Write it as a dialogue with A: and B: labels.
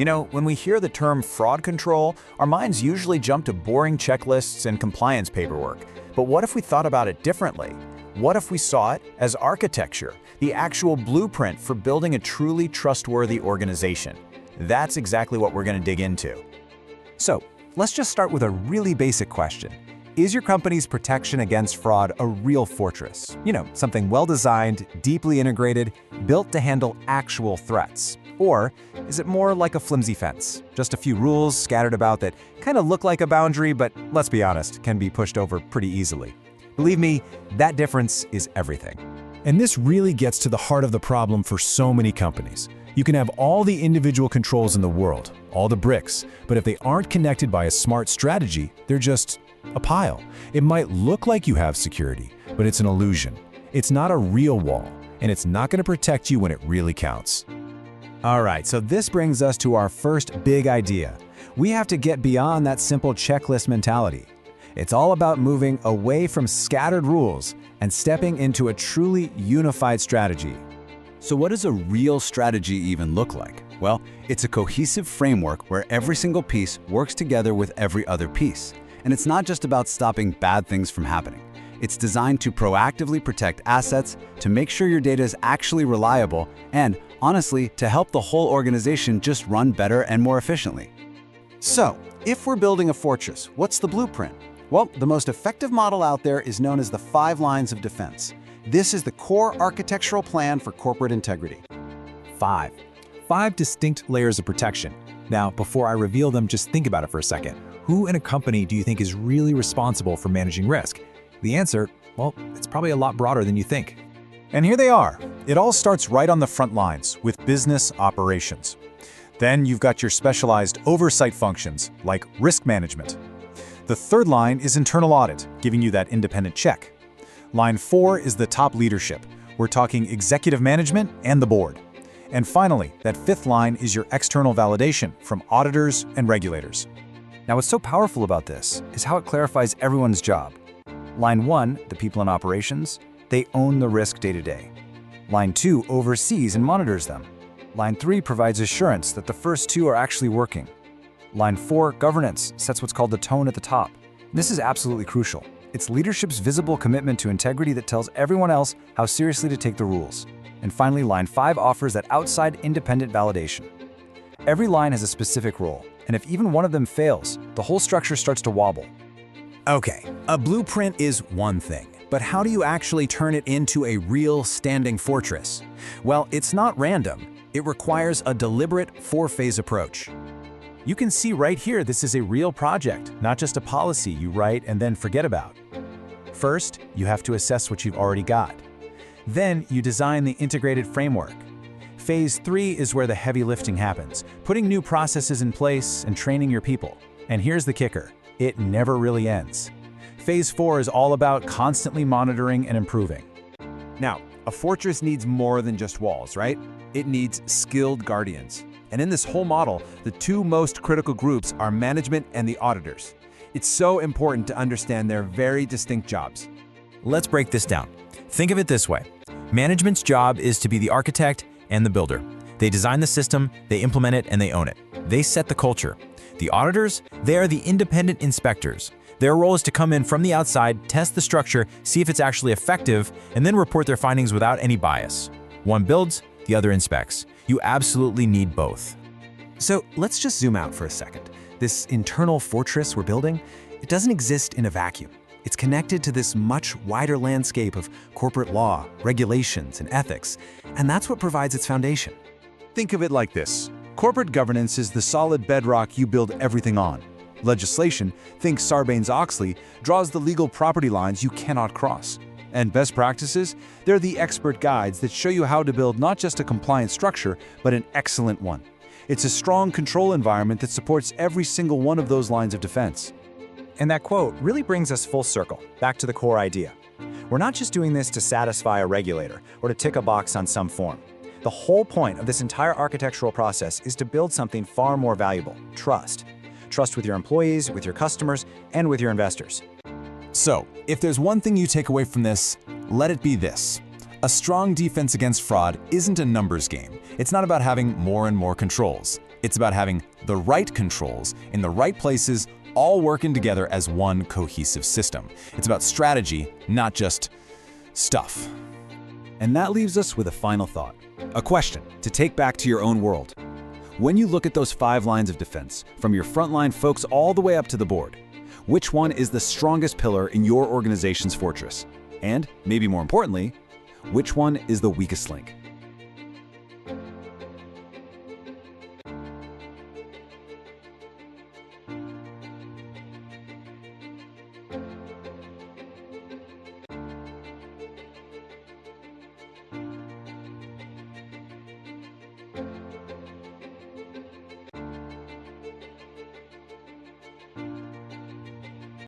A: You know, when we hear the term fraud control, our minds usually jump to boring checklists and compliance paperwork. But what if we thought about it differently? What if we saw it as architecture, the actual blueprint for building a truly trustworthy organization? That's exactly what we're going to dig into.
B: So, let's just start with a really basic question. Is your company's protection against fraud a real fortress? You know, something well-designed, deeply integrated, built to handle actual threats? Or is it more like a flimsy fence? Just a few rules scattered about that kind of look like a boundary, but let's be honest, can be pushed over pretty easily. Believe me, that difference is everything.
C: And this really gets to the heart of the problem for so many companies. You can have all the individual controls in the world, all the bricks, but if they aren't connected by a smart strategy, they're just a pile. It might look like you have security, but it's an illusion. It's not a real wall, and it's not going to protect you when it really counts.
B: All right, so this brings us to our first big idea. We have to get beyond that simple checklist mentality. It's all about moving away from scattered rules and stepping into a truly unified strategy.
D: So what does a real strategy even look like? Well, it's a cohesive framework where every single piece works together with every other piece. And it's not just about stopping bad things from happening. It's designed to proactively protect assets, to make sure your data is actually reliable, and honestly, to help the whole organization just run better and more efficiently.
E: So, if we're building a fortress, what's the blueprint? Well, the most effective model out there is known as the 5 lines of defense. This is the core architectural plan for corporate integrity.
B: 5 distinct layers of protection. Now, before I reveal them, just think about it for a second. Who in a company do you think is really responsible for managing risk? The answer, well, it's probably a lot broader than you think.
A: And here they are. It all starts right on the front lines with business operations. Then you've got your specialized oversight functions like risk management. The third line is internal audit, giving you that independent check. Line 4 is the top leadership. We're talking executive management and the board. And finally, that 5th line is your external validation from auditors and regulators.
B: Now, what's so powerful about this is how it clarifies everyone's job. Line 1, the people in operations, they own the risk day to day. Line 2 oversees and monitors them. Line 3 provides assurance that the first 2 are actually working. Line 4, governance, sets what's called the tone at the top. This is absolutely crucial. It's leadership's visible commitment to integrity that tells everyone else how seriously to take the rules. And finally, Line 5 offers that outside independent validation. Every line has a specific role, and if even one of them fails, the whole structure starts to wobble.
A: Okay, a blueprint is one thing, but how do you actually turn it into a real standing fortress? Well, it's not random. It requires a deliberate 4-phase approach. You can see right here this is a real project, not just a policy you write and then forget about. First, you have to assess what you've already got. Then you design the integrated framework. Phase 3 is where the heavy lifting happens, putting new processes in place and training your people. And here's the kicker, it never really ends. Phase 4 is all about constantly monitoring and improving.
B: Now, a fortress needs more than just walls, right? It needs skilled guardians. And in this whole model, the 2 most critical groups are management and the auditors. It's so important to understand their very distinct jobs.
A: Let's break this down. Think of it this way. Management's job is to be the architect and the builder. They design the system, they implement it, and they own it. They set the culture. The auditors, they are the independent inspectors. Their role is to come in from the outside, test the structure, see if it's actually effective, and then report their findings without any bias. One builds, the other inspects. You absolutely need both.
B: So let's just zoom out for a second. This internal fortress we're building, it doesn't exist in a vacuum. It's connected to this much wider landscape of corporate law, regulations, and ethics, and that's what provides its foundation.
E: Think of it like this. Corporate governance is the solid bedrock you build everything on. Legislation, think Sarbanes-Oxley, draws the legal property lines you cannot cross. And best practices, they're the expert guides that show you how to build not just a compliant structure, but an excellent one. It's a strong control environment that supports every single one of those lines of defense.
B: And that quote really brings us full circle, back to the core idea. We're not just doing this to satisfy a regulator or to tick a box on some form. The whole point of this entire architectural process is to build something far more valuable, trust. Trust with your employees, with your customers, and with your investors.
C: So, if there's one thing you take away from this, let it be this. A strong defense against fraud isn't a numbers game. It's not about having more and more controls.
A: It's about having the right controls in the right places, all working together as one cohesive system. It's about strategy, not just stuff.
D: And that leaves us with a final thought. A question to take back to your own world. When you look at those 5 lines of defense, from your frontline folks all the way up to the board, which one is the strongest pillar in your organization's fortress? And, maybe more importantly, which one is the weakest link?